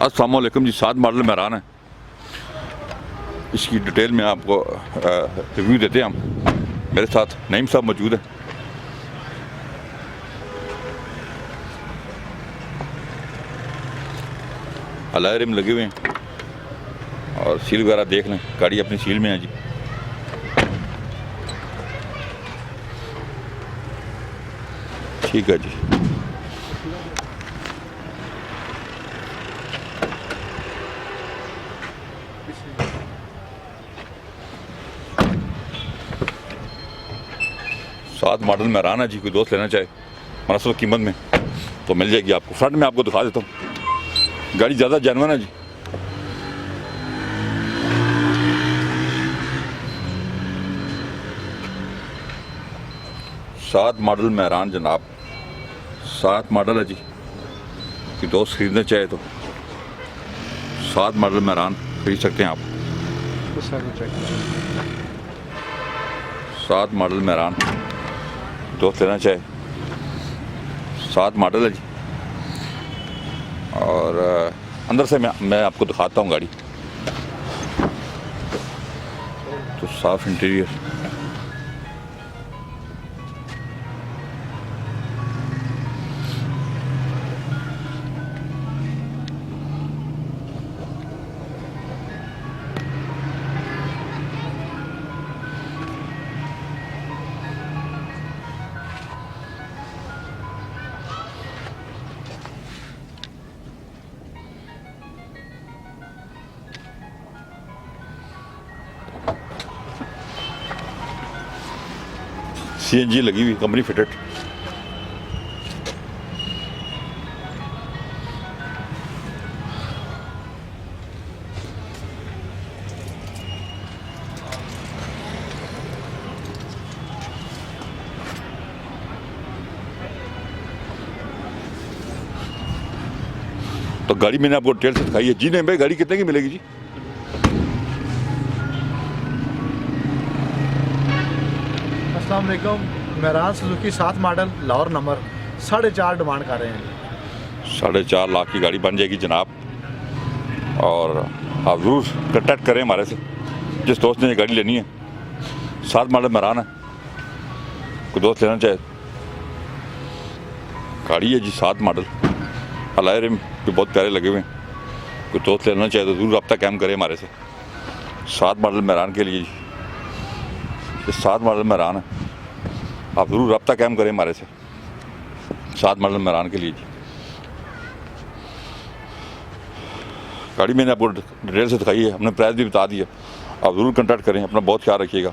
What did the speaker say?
अस्सलाम वालेकुम जी। 7 मॉडल मेहरान है, इसकी डिटेल में आपको रिव्यू देते हैं हम। मेरे साथ नईम साहब मौजूद हैं। अलाय रिम लगे हुए हैं और सील वगैरह देख लें, गाड़ी अपनी सील में है जी। ठीक है जी। सात मॉडल मेहरान है जी। कोई दोस्त लेना चाहे मुनासिब कीमत में तो मिल जाएगी आपको। फ्रंट में आपको दिखा देता हूँ, गाड़ी ज़्यादा जेन्युइन है जी। सात मॉडल मेहरान जनाब, 7 मॉडल है जी। कोई दोस्त खरीदना चाहे तो 7 मॉडल मेहरान खरीद सकते हैं आप। 7 मॉडल मेहरान दोस्त लेना चाहे, 7 मॉडल है जी। और अंदर से मैं आपको दिखाता हूँ गाड़ी। तो साफ इंटीरियर, CNG लगी हुई, कंपनी फिटेड। तो गाड़ी मैंने आपको डिटेल से दिखाई है जी। नहीं भाई, गाड़ी कितने की मिलेगी जी? अस्सलाम वालेकुम। Mehran Suzuki 7 model Lahore number 4.5 demand कर रहे हैं। 4.5 लाख की गाड़ी बन जाएगी जनाब। और आप ज़रूर कॉन्टैक्ट करें हमारे से, जिस दोस्त ने ये गाड़ी लेनी है। 7 मॉडल मेहरान है, कोई दोस्त लेना चाहे। गाड़ी है जी 7 मॉडल, अलाय रिम भी बहुत प्यारे लगे हुए हैं। कोई दोस्त लेना चाहे तो ज़रूर रब्ता कायम करें हमारे से। 7 मॉडल मेहरान के लिए जी, ये 7 मॉडल मेहरान है, आप ज़रूर रब्ता कायम करें हमारे से। 7 मॉडल मेहरान के लिए जी। गाड़ी मैंने आपको डिटेल से दिखाई है, हमने प्राइस भी बता दिया। आप ज़रूर कॉन्टैक्ट करें। अपना बहुत ख्याल रखिएगा।